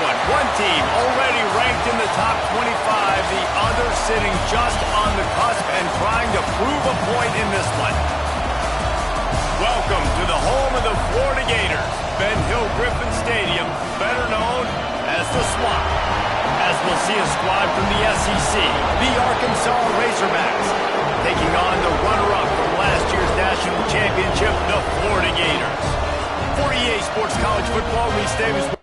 one. One team already ranked in the top 25, the other sitting just on the cusp and trying to prove a point in this one. Welcome to the home of the Florida Gators, Ben Hill Griffin Stadium, better known as the Swamp. As we'll see a squad from the SEC, the Arkansas Razorbacks, taking on the runner-up from last year's national championship, the Florida Gators. For EA Sports College Football, Reese Davis.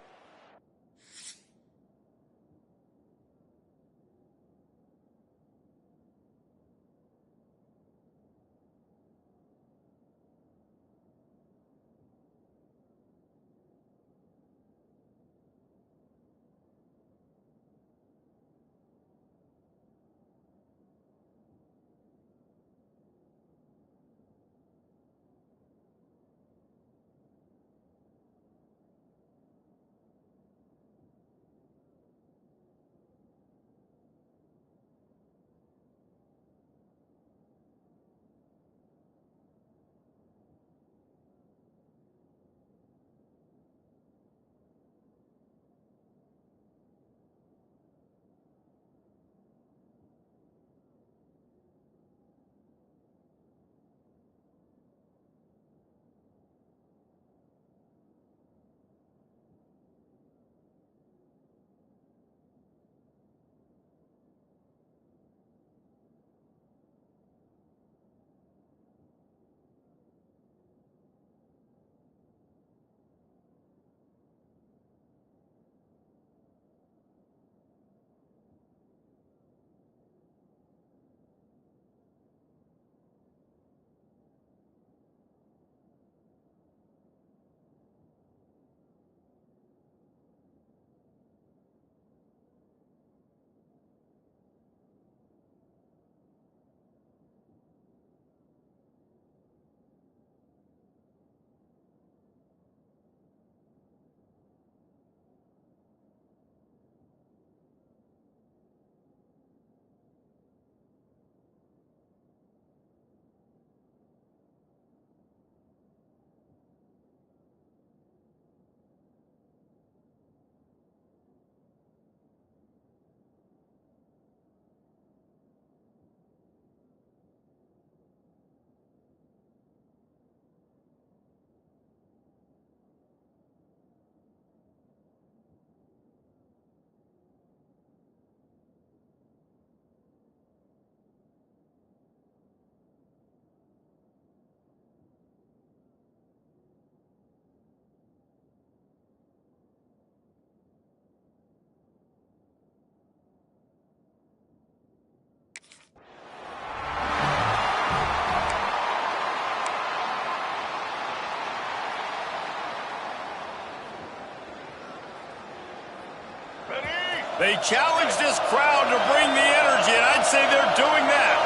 They challenge this crowd to bring the energy, and I'd say they're doing that.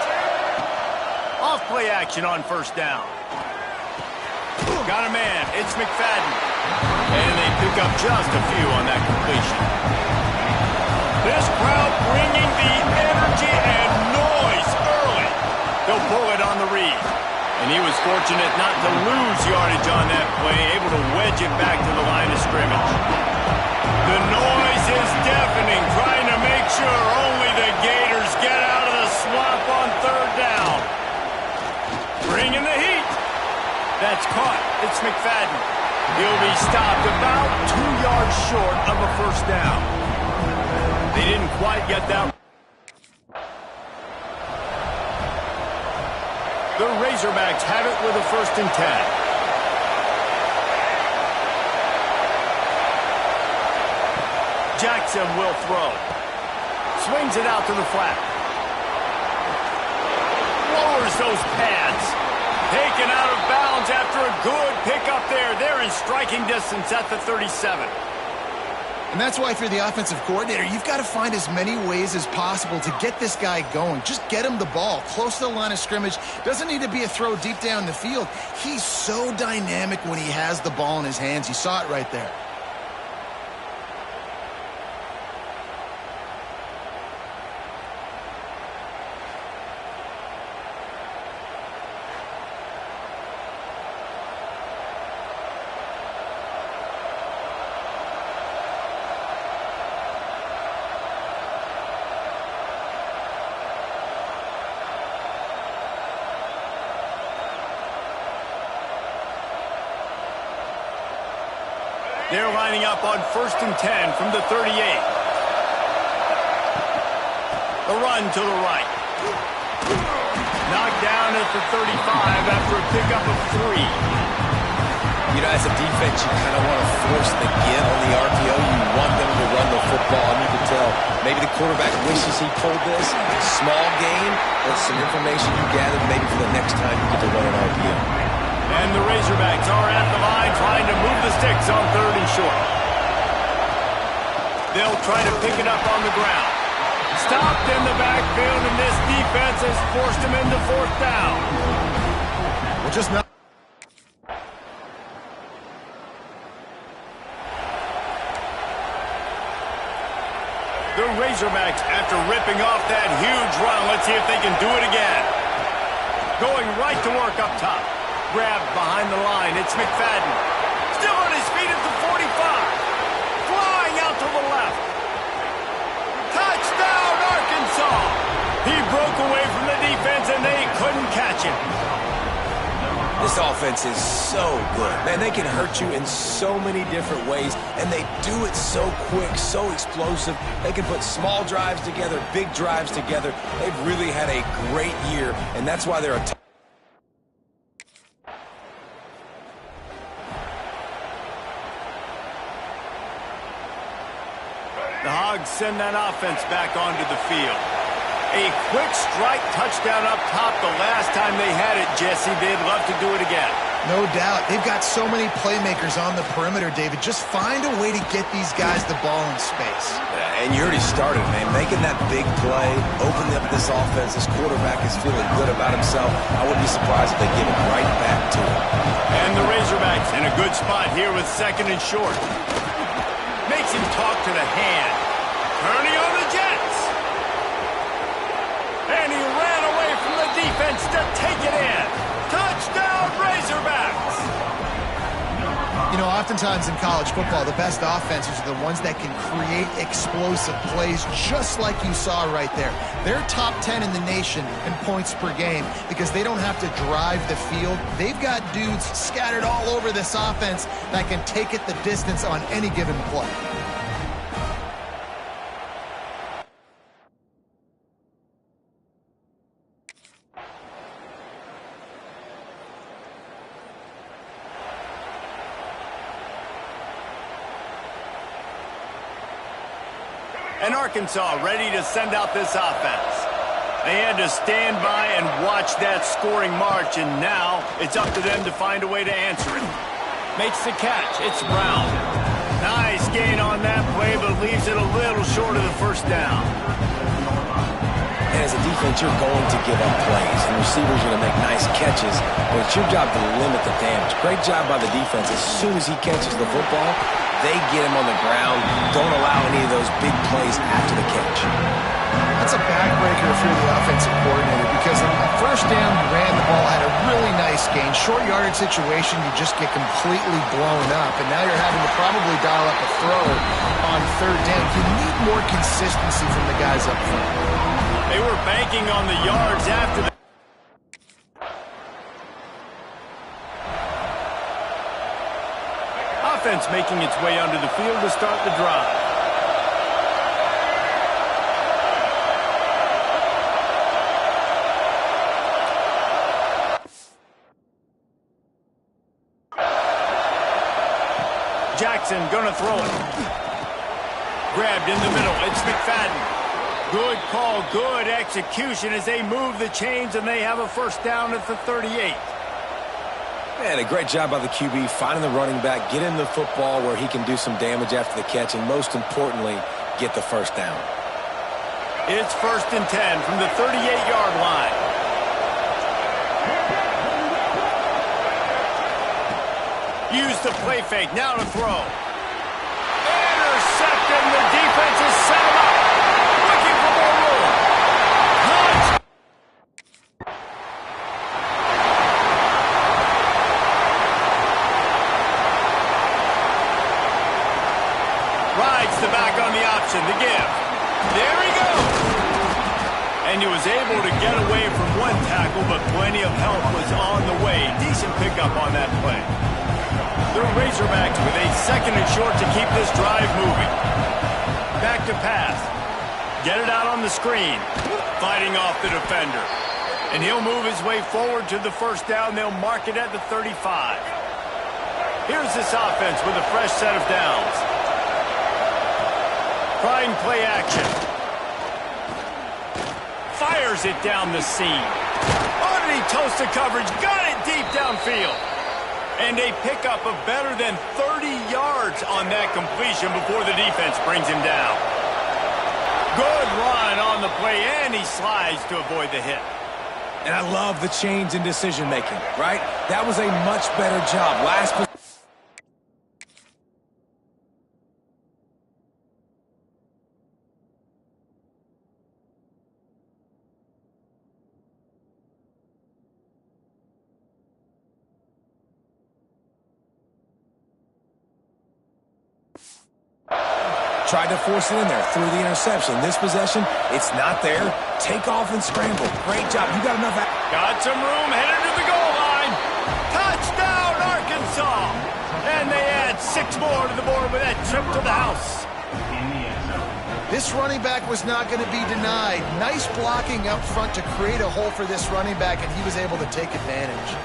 Off-play action on first down. Got a man. It's McFadden. And they pick up just a few on that completion. This crowd bringing the energy and noise early. They'll pull it on the read. And he was fortunate not to lose yardage on that play, able to wedge it back to the line of scrimmage. The noise is deafening, trying to make sure only the Gators get out of the swamp on third down. Bringing the heat. That's caught. It's McFadden. He'll be stopped about 2 yards short of a first down. They didn't quite get that. The Razorbacks have it with a 1st and 10. Jackson will throw. Swings it out to the flat. Lowers those pads. Taken out of bounds after a good pickup there. They're in striking distance at the 37. And that's why if you're the offensive coordinator, you've got to find as many ways as possible to get this guy going. Just get him the ball close to the line of scrimmage. Doesn't need to be a throw deep down the field. He's so dynamic when he has the ball in his hands. You saw it right there. They're lining up on 1st and 10 from the 38. The run to the right. Knocked down at the 35 after a pickup of 3. You know, as a defense, you kind of want to force the give on the RPO. You want them to run the football, and you can tell maybe the quarterback wishes he pulled this. Small gain, but some information you gathered maybe for the next time you get to run an RPO. And the Razorbacks are at the line trying to move the sticks on 3rd and short. They'll try to pick it up on the ground. Stopped in the backfield, and this defense has forced him into 4th down. Well, just not. The Razorbacks, after ripping off that huge run, let's see if they can do it again. Going right to work up top. Grabbed behind the line. It's McFadden. Still on his feet at the 45. Flying out to the left. Touchdown, Arkansas! He broke away from the defense, and they couldn't catch him. This offense is so good. Man, they can hurt you in so many different ways, and they do it so quick, so explosive. They can put small drives together, big drives together. They've really had a great year, and that's why they're a top. The Hogs send that offense back onto the field. A quick strike touchdown up top the last time they had it, Jesse. They'd love to do it again. No doubt. They've got so many playmakers on the perimeter, David. Just find a way to get these guys the ball in space. And you already started, man. Making that big play, opening up this offense. This quarterback is feeling good about himself. I wouldn't be surprised if they give it right back to him. And the Razorbacks in a good spot here with 2nd and short. Makes him talk to the hand. Turning on the Jets. And he ran away from the defense to take it in. Touchdown, Razorbacks! You know, oftentimes in college football, the best offenses are the ones that can create explosive plays, just like you saw right there. They're top 10 in the nation in points per game because they don't have to drive the field. They've got dudes scattered all over this offense that can take it the distance on any given play. And Arkansas ready to send out this offense. They had to stand by and watch that scoring march, and now it's up to them to find a way to answer it. Makes the catch. It's Brown. Nice gain on that play, but leaves it a little short of the 1st down. And as a defense, you're going to give up plays, and receivers are going to make nice catches, but it's your job to limit the damage. Great job by the defense. As soon as he catches the football, they get him on the ground. Don't allow any of those big plays after the catch. That's a backbreaker if you're the offensive coordinator because on 1st down, you ran the ball, had a really nice gain. Short yardage situation, you just get completely blown up, and now you're having to probably dial up a throw on 3rd down. You need more consistency from the guys up front. They were banking on the yards after the offense making its way onto the field to start the drive. Jackson gonna throw it. Grabbed in the middle. It's McFadden. Good call, good execution as they move the chains, and they have a 1st down at the 38. Man, a great job by the QB, finding the running back, get him the football where he can do some damage after the catch, and most importantly, get the 1st down. It's 1st and 10 from the 38-yard line. Use the play fake, now to throw. Intercepted, the defense is set up. Looking for more room. Touch. Rides the back on the option, the give. There he goes. And he was able to get away from one tackle, but plenty of help was on the way. Decent pickup on that play. The Razorbacks with a 2nd and short to keep this drive moving. Back to pass. Get it out on the screen. Fighting off the defender. And he'll move his way forward to the first down. They'll mark it at the 35. Here's this offense with a fresh set of downs. Trying play action. Fires it down the seam. Underneath toasted coverage. Got it deep downfield. And a pickup of better than 30 yards on that completion before the defense brings him down. Good run on the play, and he slides to avoid the hit. And I love the change in decision-making, right? That was a much better job. Tried to force it in there through the interception. This possession, it's not there. Take off and scramble. Great job. You got enough. Got some room headed to the goal line. Touchdown, Arkansas. And they add 6 more to the board with that trip to the house. This running back was not going to be denied. Nice blocking up front to create a hole for this running back, and he was able to take advantage.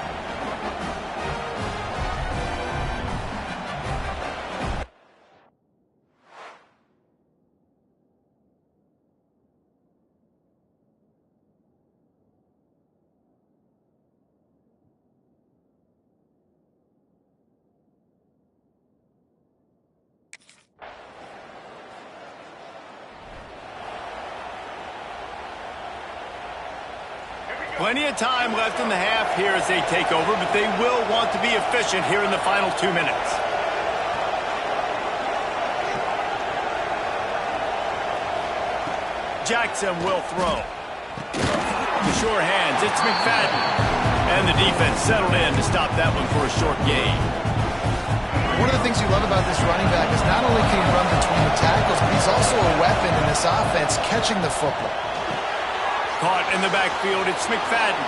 Plenty of time left in the half here as they take over, but they will want to be efficient here in the final 2 minutes. Jackson will throw. The sure hands, it's McFadden. And the defense settled in to stop that one for a short gain. One of the things you love about this running back is not only can he run between the tackles, but he's also a weapon in this offense catching the football. Caught in the backfield, it's McFadden.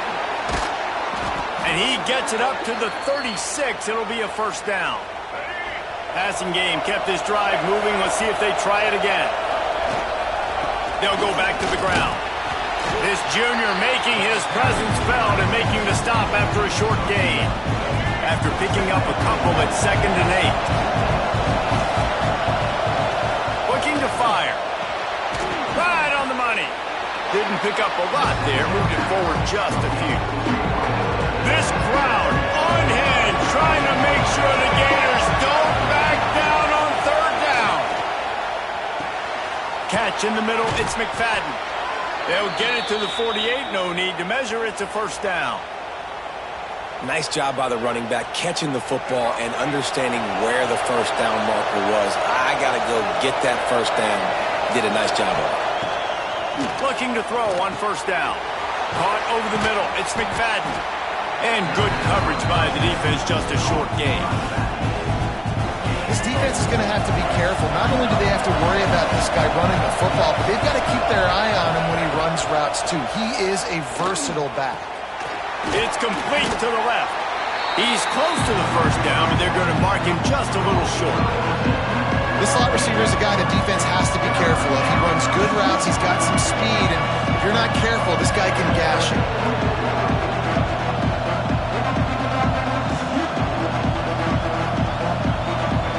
And he gets it up to the 36. It'll be a first down. Passing game kept this drive moving. Let's see if they try it again. They'll go back to the ground. This junior making his presence felt and making the stop after a short gain. After picking up a couple at 2nd and 8. Looking to fire. Right on the money. Didn't pick up a lot there, moved it forward just a few. This crowd unhinged, trying to make sure the Gators don't back down on 3rd down. Catch in the middle, it's McFadden. They'll get it to the 48, no need to measure, it's a first down. Nice job by the running back, catching the football and understanding where the first down marker was. I got to go get that first down. Did a nice job of it. Looking to throw on first down. Caught over the middle. It's McFadden. And good coverage by the defense, just a short gain. This defense is going to have to be careful. Not only do they have to worry about this guy running the football, but they've got to keep their eye on him when he runs routes too. He is a versatile back. It's complete to the left. He's close to the first down, and they're going to mark him just a little short. This slot receiver is a guy the defense has to be careful of. He runs good routes, he's got some speed, and if you're not careful, this guy can gash you.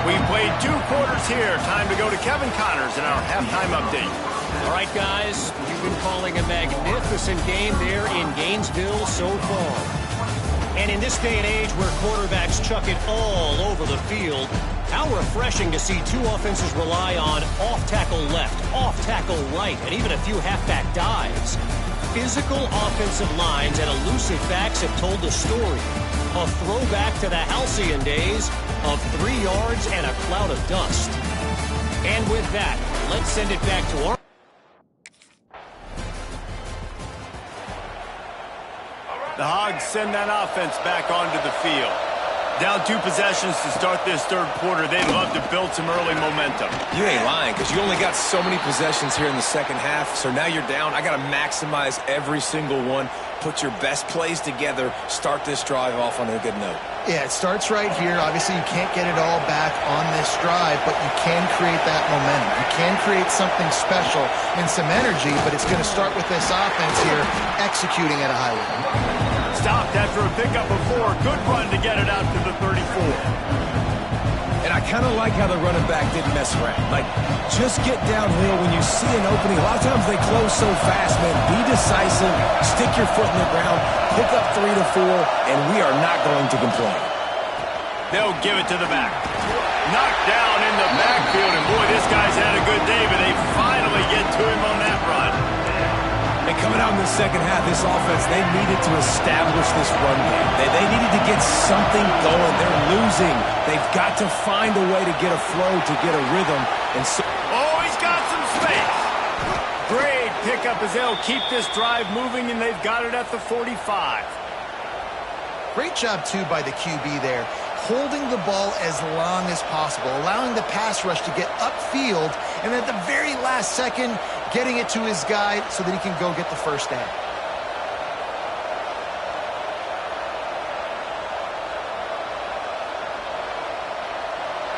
We played 2 quarters here. Time to go to Kevin Connors in our halftime update. All right, guys, you've been calling a magnificent game there in Gainesville so far. And in this day and age where quarterbacks chuck it all over the field, how refreshing to see 2 offenses rely on off-tackle left, off-tackle right, and even a few halfback dives. Physical offensive lines and elusive backs have told the story. A throwback to the halcyon days of 3 yards and a cloud of dust. And with that, let's send it back to our... The Hogs send that offense back onto the field. Down 2 possessions to start this 3rd quarter. They'd love to build some early momentum. You ain't lying, because you only got so many possessions here in the 2nd half, so now you're down. I got to maximize every single one, put your best plays together, start this drive off on a good note. Yeah, it starts right here. Obviously, you can't get it all back on this drive, but you can create that momentum. You can create something special and some energy, but it's going to start with this offense here executing at a high level. Stopped after a pickup of 4. Good run to get it out to the 34. And I kind of like how the running back didn't mess around. Like, just get downhill when you see an opening. A lot of times they close so fast, man. Be decisive, stick your foot in the ground, pick up 3 to 4, and we are not going to complain. They'll give it to the back. Knocked down in the backfield, and boy, this guy's had a good day, but they finally get to him on that run. And coming out in the second half, this offense, they needed to establish this run game. They needed to get something going. They're losing. They've got to find a way to get a flow, to get a rhythm. And so oh, he's got some space. Great pickup as they'll keep this drive moving, and they've got it at the 45. Great job, too, by the QB there, holding the ball as long as possible, allowing the pass rush to get upfield, and at the very last second, getting it to his guy so that he can go get the first down.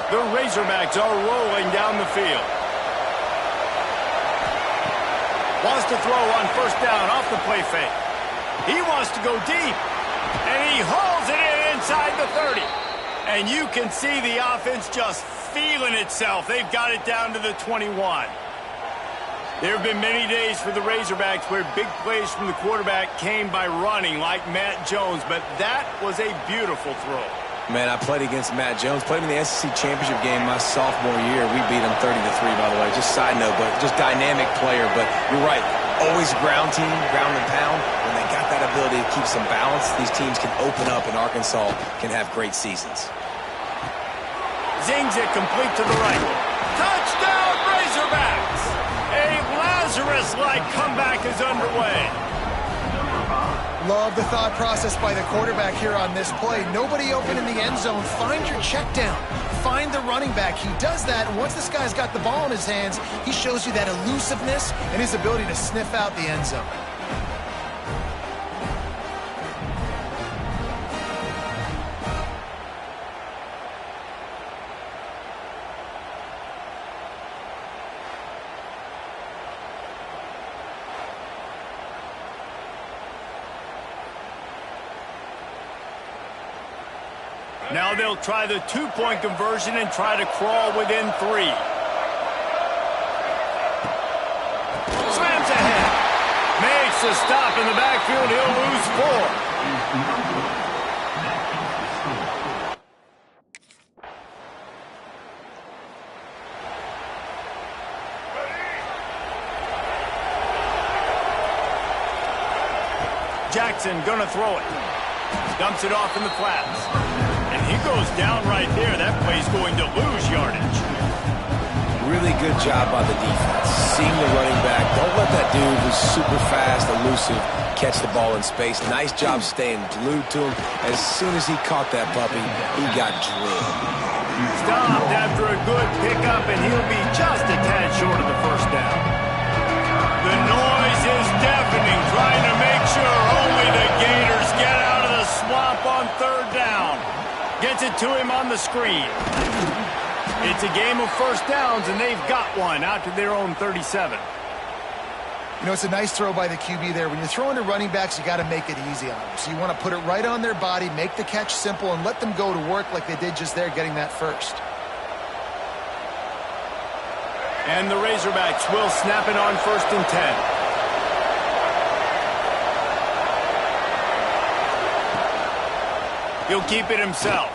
The Razorbacks are rolling down the field. Wants to throw on first down off the play fake. He wants to go deep. And he hauls it in inside the 30. And you can see the offense just feeling itself. They've got it down to the 21. There have been many days for the Razorbacks where big plays from the quarterback came by running like Matt Jones, but that was a beautiful throw. man, I played against Matt Jones, played him in the SEC championship game my sophomore year. We beat him 30-3, by the way. Just side note, but just dynamic player. But you're right, always ground team, ground and pound. When they got that ability to keep some balance, these teams can open up, and Arkansas can have great seasons. Zings it complete to the right. Touchdown, Razorbacks! A Lazarus-like comeback is underway. Love the thought process by the quarterback here on this play. Nobody open in the end zone. Find your check down. Find the running back. He does that, and once this guy's got the ball in his hands, he shows you that elusiveness and his ability to sniff out the end zone. Now they'll try the two-point conversion and try to crawl within 3. Slams ahead. Makes a stop in the backfield. He'll lose 4. Jackson gonna throw it. Dumps it off in the flats. And he goes down right there. That play's going to lose yardage. Really good job by the defense. Seeing the running back. Don't let that dude who's super fast, elusive, catch the ball in space. Nice job staying glued to him. As soon as he caught that puppy, he got drilled. Stopped after a good pickup, and he'll be just a tad short of the first down. The noise is deafening, trying to make sure only the Gators get out of the swamp on third down. Gets it to him on the screen. It's a game of first downs, and they've got one out to their own 37. You know, it's a nice throw by the QB there. When you're throwing to running backs, you got to make it easy on them. So you want to put it right on their body, make the catch simple, and let them go to work like they did just there, getting that first. And the Razorbacks will snap it on 1st and 10. He'll keep it himself.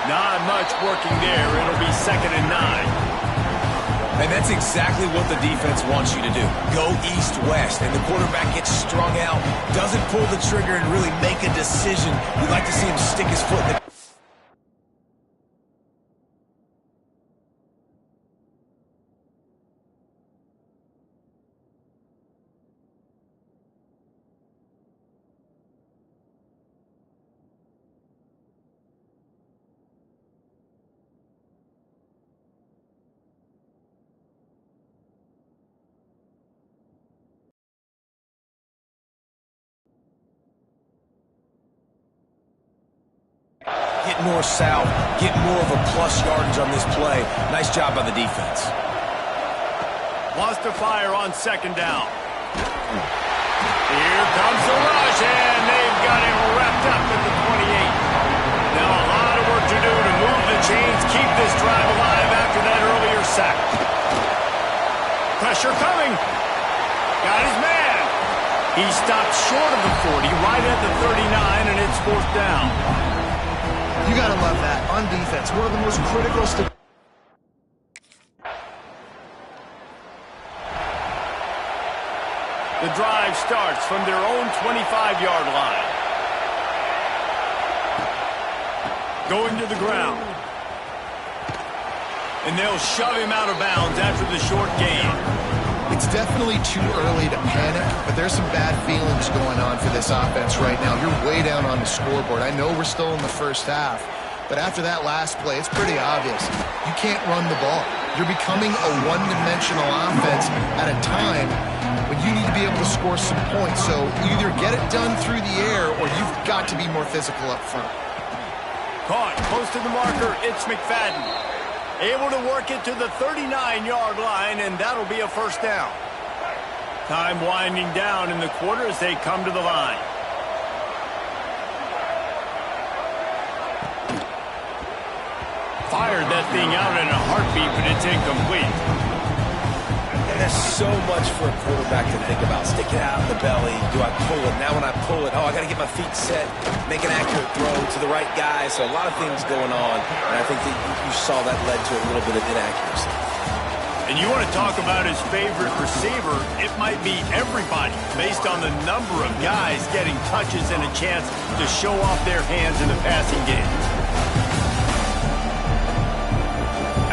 Not much working there. It'll be 2nd and 9. And that's exactly what the defense wants you to do. Go east-west, and the quarterback gets strung out, doesn't pull the trigger and really make a decision. We'd like to see him stick his foot in the... Get north-south, get more of a plus yardage on this play. Nice job by the defense. Wants to fire on second down. Here comes the rush, and they've got him wrapped up at the 28. Now a lot of work to do to move the chains, keep this drive alive after that earlier sack. Pressure coming. Got his man. He stopped short of the 40, right at the 39, and it's fourth down. You got to love that. On defense, one of the most critical The drive starts from their own 25-yard line. Going to the ground. And they'll shove him out of bounds after the short gain. It's definitely too early to panic, but there's some bad feelings going on for this offense right now. You're way down on the scoreboard. I know we're still in the first half, but after that last play, it's pretty obvious. You can't run the ball. You're becoming a one-dimensional offense at a time when you need to be able to score some points. So either get it done through the air or you've got to be more physical up front. Caught close to the marker. It's McFadden. Able to work it to the 39-yard line, and that'll be a first down. Time winding down in the quarter as they come to the line. Fired that thing out in a heartbeat, but it's incomplete. And there's so much for a quarterback to think about. Stick it out in the belly. Do I pull it? Now when I pull it, I got to get my feet set, make an accurate throw to the right guy. So a lot of things going on, and I think that you saw that led to a little bit of inaccuracy. And you want to talk about his favorite receiver, it might be everybody based on the number of guys getting touches and a chance to show off their hands in the passing game.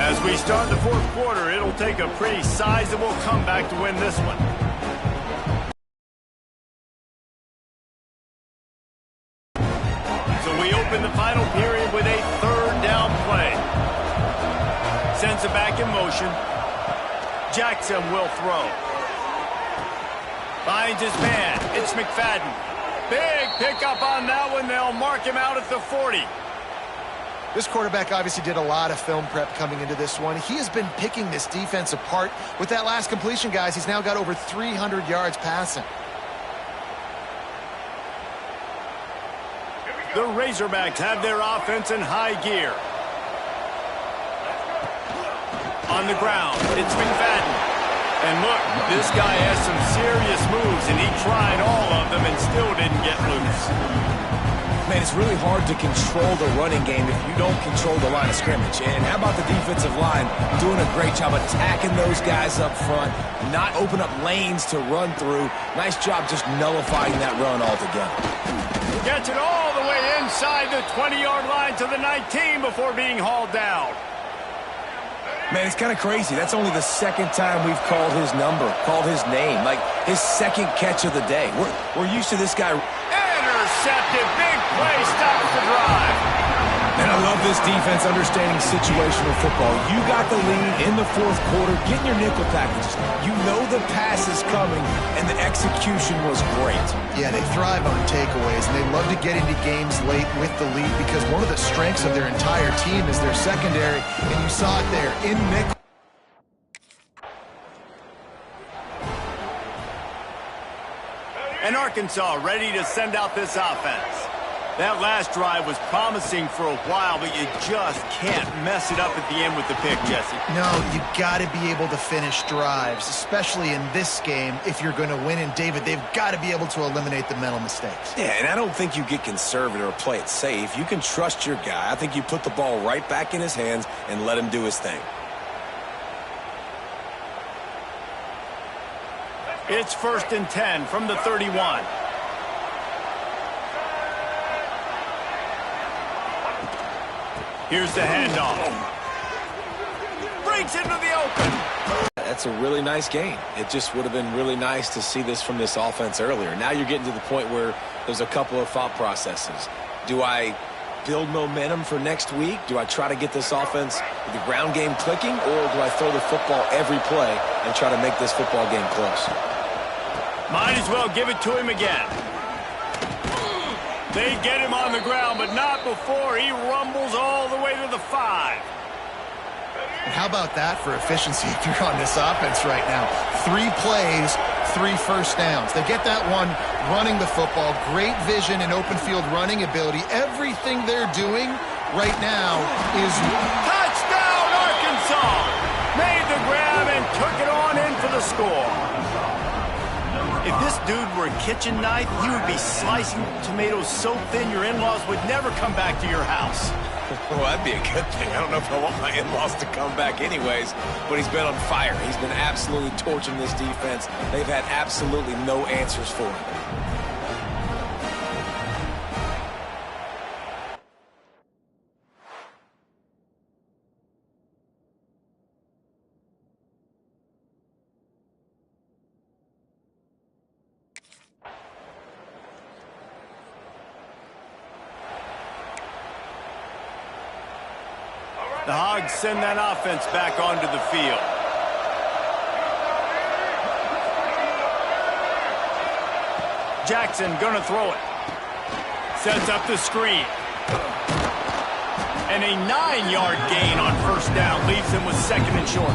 As we start the fourth quarter, it'll take a pretty sizable comeback to win this one. So we open the final period with a third down play. Sends it back in motion. Jackson will throw. Finds his man. It's McFadden. Big pickup on that one. They'll mark him out at the 40. This quarterback obviously did a lot of film prep coming into this one. He has been picking this defense apart. With that last completion, guys, he's now got over 300 yards passing. The Razorbacks have their offense in high gear. On the ground, it's McFadden. And look, this guy has some serious moves, and he tried all of them and still didn't get loose. Man, it's really hard to control the running game if you don't control the line of scrimmage. And how about the defensive line doing a great job attacking those guys up front, not open up lanes to run through. Nice job just nullifying that run altogether. Gets it all the way inside the 20-yard line to the 19 before being hauled down. Man, it's kind of crazy. That's only the second time we've called his number, called his name, like his second catch of the day. We're used to this guy. Intercepted, big play, stops the drive. And I love this defense understanding situational football. You got the lead in the fourth quarter, getting your nickel packages. You know the pass is coming, and the execution was great. Yeah, they thrive on takeaways, and they love to get into games late with the lead because one of the strengths of their entire team is their secondary, and you saw it there in nickel. And Arkansas ready to send out this offense. That last drive was promising for a while, but you just can't mess it up at the end with the pick, Jesse. No, you got to be able to finish drives, especially in this game if you're going to win. And, David, they've got to be able to eliminate the mental mistakes. Yeah, and I don't think you get conservative or play it safe. You can trust your guy. I think you put the ball right back in his hands and let him do his thing. It's 1st and 10 from the 31. Here's the handoff. Breaks into the open. That's a really nice game. It just would have been really nice to see this from this offense earlier. Now you're getting to the point where there's a couple of thought processes. Do I build momentum for next week? Do I try to get this offense, the ground game clicking, or do I throw the football every play and try to make this football game close? Might as well give it to him again. They get him on the ground, but not before he rumbles all the way to the 5. And how about that for efficiency if you're on this offense right now? 3 plays, 3 first downs. They get that one running the football, great vision and open field running ability. Everything they're doing right now is... Touchdown, Arkansas! Made the grab and took it on in for the score. If this dude were a kitchen knife, he would be slicing tomatoes so thin your in-laws would never come back to your house. Well, that'd be a good thing. I don't know if I want my in-laws to come back anyways, but he's been on fire. He's been absolutely torching this defense. They've had absolutely no answers for him. The Hogs send that offense back onto the field. Jackson gonna throw it. Sets up the screen. And a 9-yard gain on first down leaves him with 2nd and short.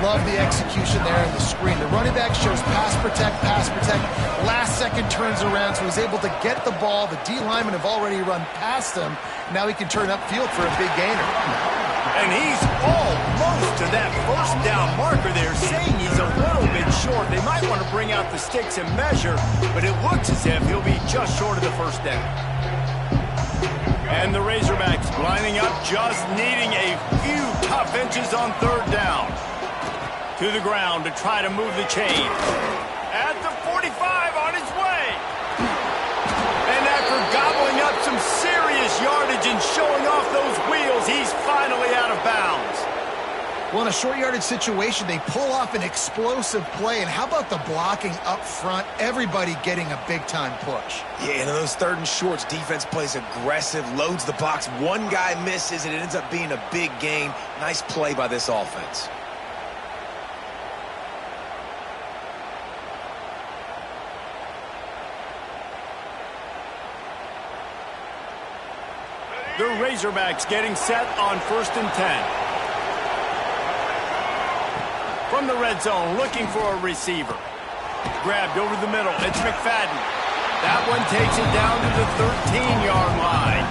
Love the execution there in the screen. The running back shows pass protect, pass protect. Last second turns around, so he's able to get the ball. The D linemen have already run past him. Now he can turn upfield for a big gainer. And he's almost to that first down marker there, saying he's a little bit short. They might want to bring out the sticks and measure, but it looks as if he'll be just short of the first down. And the Razorbacks lining up, just needing a few tough inches on 3rd down. To the ground to try to move the chains. At the 45, on his way. And after gobbling up some serious yardage and showing off those wheels, he's finally out of bounds. Well, in a short yardage situation, they pull off an explosive play. And how about the blocking up front? Everybody getting a big-time push. Yeah, and in those 3rd and shorts, defense plays aggressive, loads the box. One guy misses, and it ends up being a big gain. Nice play by this offense. The Razorbacks getting set on 1st and 10. From the red zone, looking for a receiver. Grabbed over the middle. It's McFadden. That one takes it down to the 13-yard line.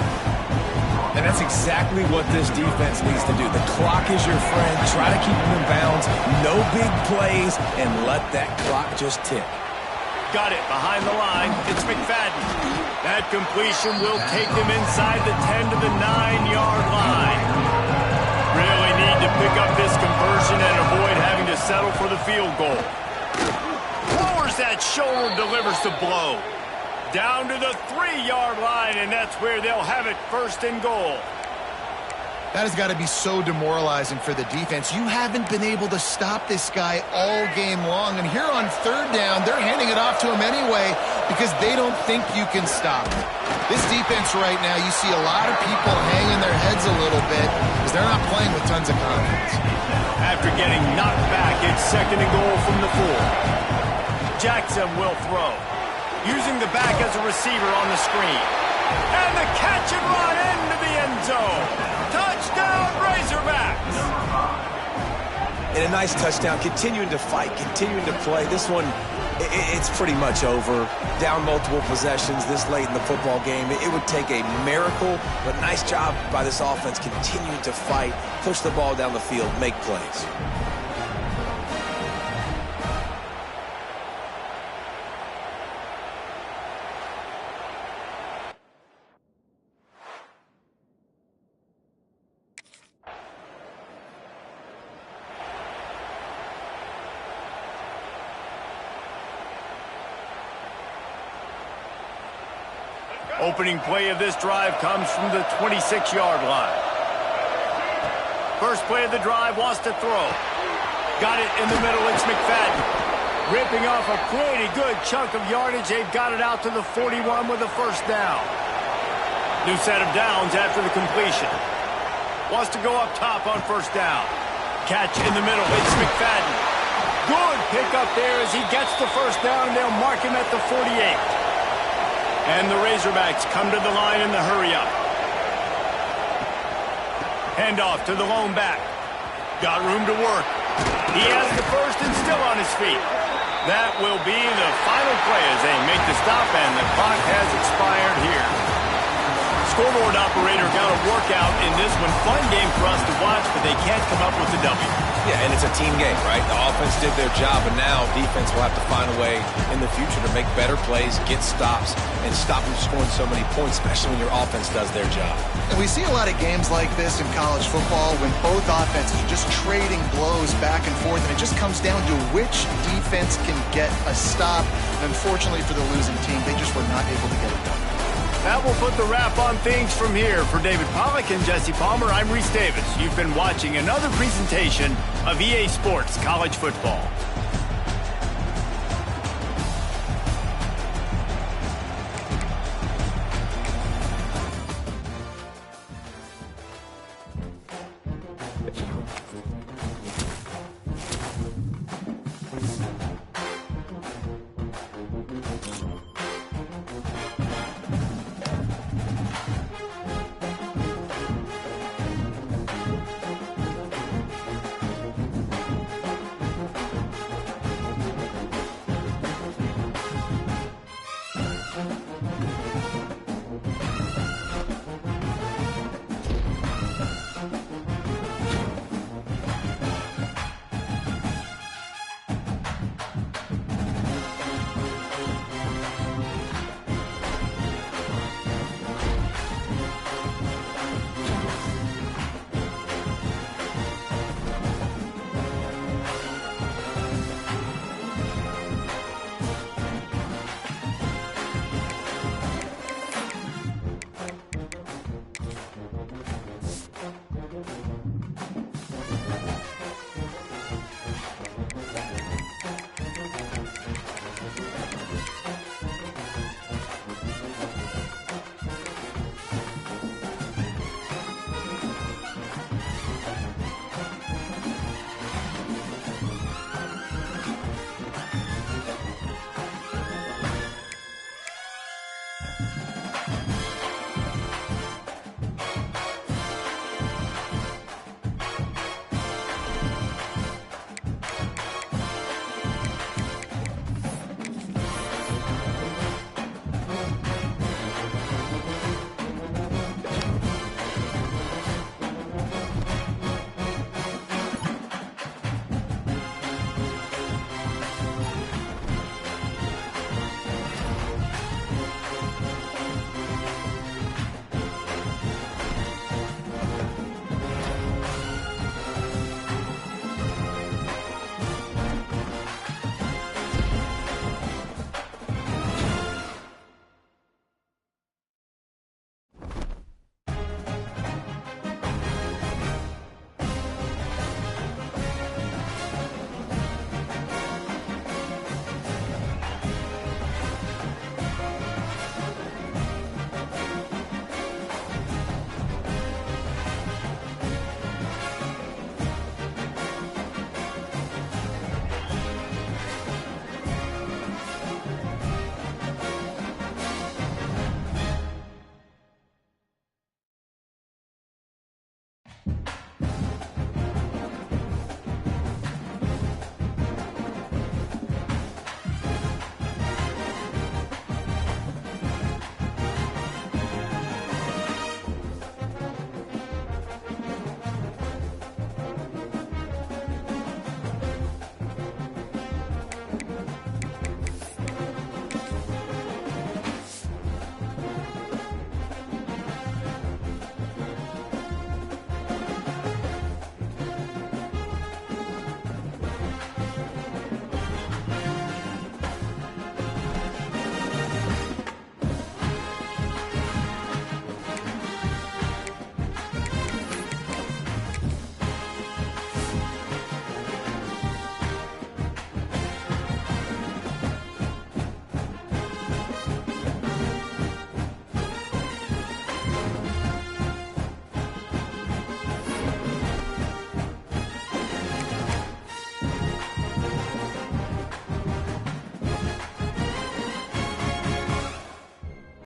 And that's exactly what this defense needs to do. The clock is your friend. Try to keep them in bounds. No big plays, and let that clock just tick. Got it behind the line. It's McFadden. That completion will take them inside the 10 to the 9-yard line. Really need to pick up this conversion and avoid having to settle for the field goal. Lowers that shoulder, delivers the blow. Down to the 3-yard line, and that's where they'll have it 1st and goal. That has got to be so demoralizing for the defense. You haven't been able to stop this guy all game long. And here on 3rd down, they're handing it off to him anyway because they don't think you can stop him. This defense right now, you see a lot of people hanging their heads a little bit because they're not playing with tons of confidence. After getting knocked back, it's 2nd and goal from the 4. Jackson will throw. Using the back as a receiver on the screen. And the catch and run into the end zone. Touchdown, Razorbacks! And a nice touchdown, continuing to fight, continuing to play. This one, it's pretty much over. Down multiple possessions this late in the football game. It would take a miracle, but nice job by this offense continuing to fight, push the ball down the field, make plays. Opening play of this drive comes from the 26-yard line. First play of the drive, wants to throw. Got it in the middle, it's McFadden. Ripping off a pretty good chunk of yardage. They've got it out to the 41 with a 1st down. New set of downs after the completion. Wants to go up top on 1st down. Catch in the middle, it's McFadden. Good pick up there as he gets the 1st down. They'll mark him at the 48. And the Razorbacks come to the line in the hurry-up. Handoff to the lone back. Got room to work. He has the first and still on his feet. That will be the final play as they make the stop, and the clock has expired here. Scoreboard operator got a workout in this one. Fun game for us to watch, but they can't come up with the W. Yeah, and it's a team game, right? The offense did their job, and now defense will have to find a way in the future to make better plays, get stops, and stop them scoring so many points, especially when your offense does their job. And we see a lot of games like this in college football when both offenses are just trading blows back and forth, and it just comes down to which defense can get a stop. And unfortunately for the losing team, they just were not able to get it done. That will put the wrap on things from here. For David Pollack and Jesse Palmer, I'm Reese Davis. You've been watching another presentation of EA Sports College Football.